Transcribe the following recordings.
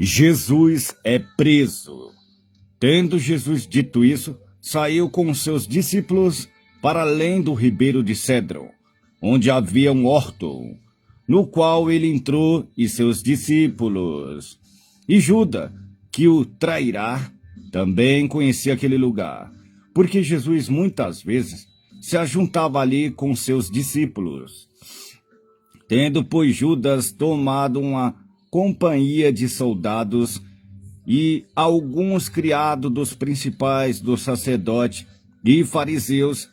Jesus é preso. Tendo Jesus dito isso, saiu com seus discípulos para além do ribeiro de Cédron, onde havia um horto, no qual ele entrou e seus discípulos. E Judas, que o trairá, também conhecia aquele lugar, porque Jesus muitas vezes se ajuntava ali com seus discípulos. Tendo, pois, Judas tomado uma companhia de soldados e alguns criados dos principais dos sacerdotes e fariseus,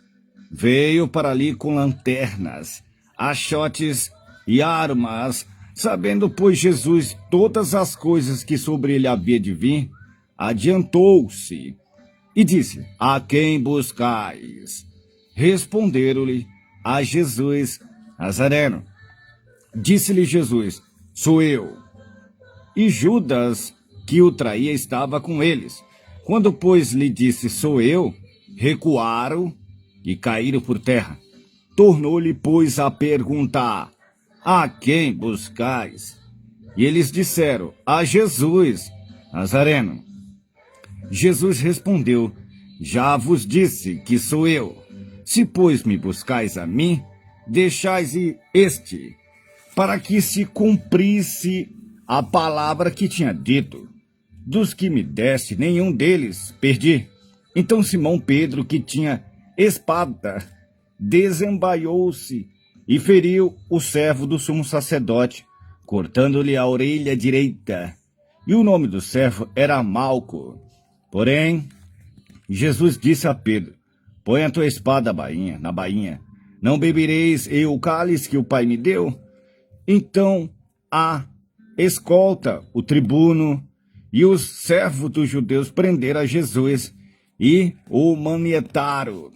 veio para ali com lanternas, achotes e armas. Sabendo, pois, Jesus todas as coisas que sobre ele havia de vir, adiantou-se e disse: A quem buscais? Responderam-lhe: a Jesus Nazareno. Disse-lhe Jesus: Sou eu. E Judas, que o traía, estava com eles. Quando, pois, lhe disse: Sou eu, recuaram e caíram por terra. Tornou-lhe, pois, a perguntar: A quem buscais? E eles disseram: A Jesus Nazareno. Jesus respondeu: Já vos disse que sou eu. Se, pois, me buscais a mim, deixais este, para que se cumprisse a palavra que tinha dito: Dos que me deste, nenhum deles perdi. Então Simão Pedro, que tinha espada, desembaiou-se e feriu o servo do sumo sacerdote, cortando-lhe a orelha direita. E o nome do servo era Malco. Porém, Jesus disse a Pedro: Põe a tua espada na bainha. Não bebereis eu o cálice que o Pai me deu? Então a escolta, o tribuno e os servos dos judeus prenderam a Jesus e o manietaram.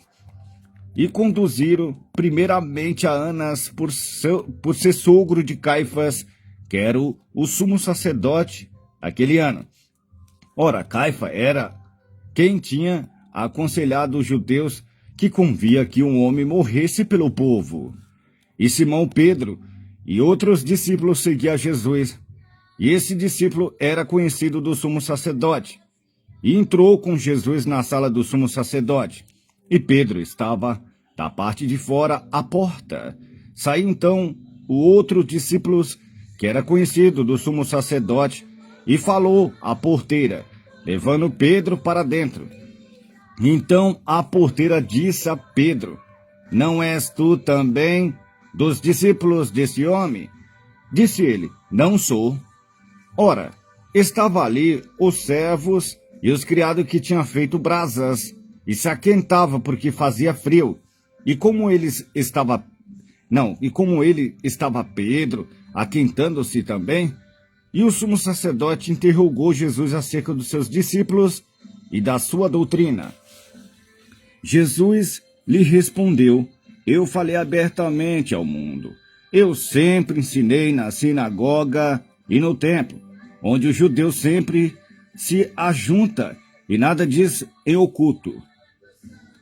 E conduziram primeiramente a Anas por ser sogro de Caifás, que era o sumo sacerdote aquele ano. Ora, Caifás era quem tinha aconselhado os judeus que convia que um homem morresse pelo povo. E Simão Pedro e outros discípulos seguiam a Jesus. E esse discípulo era conhecido do sumo sacerdote. E entrou com Jesus na sala do sumo sacerdote. E Pedro estava da parte de fora à porta. Saiu então o outro discípulo, que era conhecido do sumo sacerdote, e falou à porteira, levando Pedro para dentro. Então a porteira disse a Pedro: Não és tu também dos discípulos desse homem? Disse ele: Não sou. Ora, estava ali os servos e os criados que tinham feito brasas, e se aquentava porque fazia frio. E como ele estava Pedro, aquentando-se também, e o sumo sacerdote interrogou Jesus acerca dos seus discípulos e da sua doutrina. Jesus lhe respondeu: Eu falei abertamente ao mundo. Eu sempre ensinei na sinagoga e no templo, onde os judeus sempre se ajuntam, e nada diz em oculto.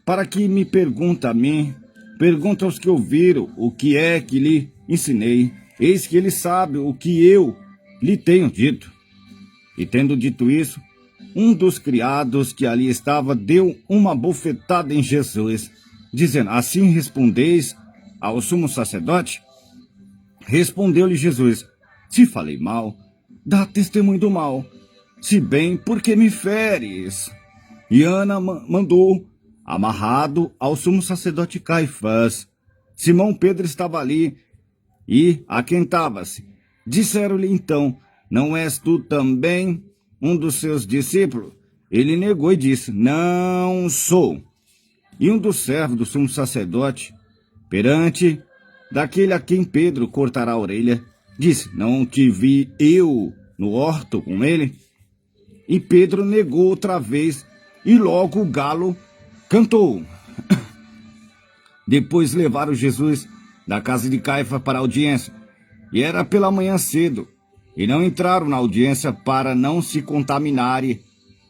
Para que me pergunta a mim, pergunta aos que ouviram o que é que lhe ensinei. Eis que ele sabe o que eu lhe tenho dito. E tendo dito isso, um dos criados que ali estava deu uma bofetada em Jesus, dizendo: Assim respondeis ao sumo sacerdote? Respondeu-lhe Jesus: Se falei mal, dá testemunho do mal. Se bem, por que me feres? E Ana mandou amarrado ao sumo sacerdote Caifás. Simão Pedro estava ali e aquentava-se. Disseram-lhe então: Não és tu também um dos seus discípulos? Ele negou e disse: Não sou. E um dos servos do sumo sacerdote, perante daquele a quem Pedro cortará a orelha, disse: Não te vi eu no horto com ele? E Pedro negou outra vez, e logo o galo cantou. Depois levaram Jesus da casa de Caifás para a audiência, e era pela manhã cedo, e não entraram na audiência para não se contaminarem,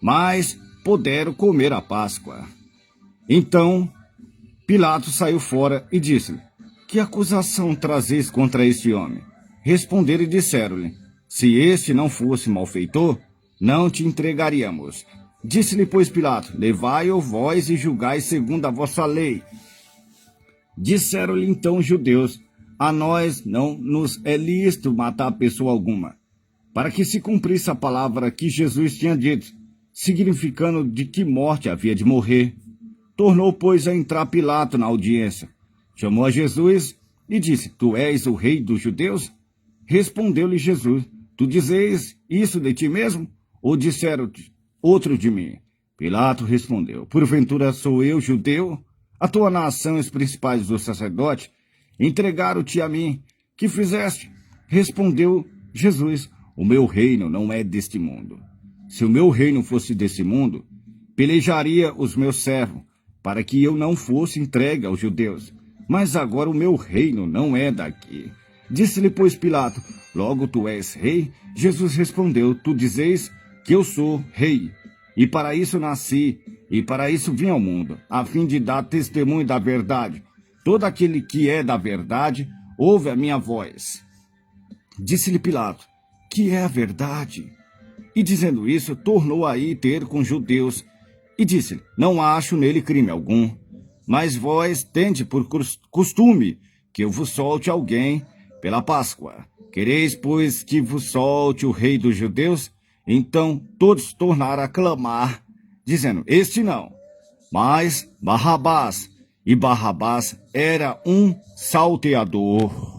mas puderam comer a Páscoa. Então Pilatos saiu fora e disse-lhe: Que acusação trazeis contra este homem? Responderam e disseram-lhe: Se este não fosse malfeitor, não te entregaríamos. Disse-lhe, pois, Pilato: levai-o vós e julgai segundo a vossa lei. Disseram-lhe então os judeus: a nós não nos é lícito matar pessoa alguma, para que se cumprisse a palavra que Jesus tinha dito, significando de que morte havia de morrer. Tornou, pois, a entrar Pilato na audiência. Chamou a Jesus e disse: tu és o rei dos judeus? Respondeu-lhe Jesus: tu dizes isso de ti mesmo? Ou disseram-te outro de mim? Pilato respondeu: porventura sou eu judeu? A tua nação e os principais dos sacerdotes entregaram-te a mim. Que fizeste? Respondeu Jesus: o meu reino não é deste mundo. Se o meu reino fosse desse mundo, pelejaria os meus servos, para que eu não fosse entregue aos judeus. Mas agora o meu reino não é daqui. Disse-lhe, pois, Pilato: logo tu és rei? Jesus respondeu: tu dizes que eu sou rei. E para isso nasci, e para isso vim ao mundo, a fim de dar testemunho da verdade. Todo aquele que é da verdade, ouve a minha voz. Disse-lhe Pilato: que é a verdade? E dizendo isso, tornou a ir ter com os judeus, e disse-lhe: não acho nele crime algum. Mas vós tende por costume que eu vos solte alguém pela Páscoa. Quereis, pois, que vos solte o rei dos judeus? Então todos tornaram a clamar, dizendo: este não, mas Barrabás. E Barrabás era um salteador.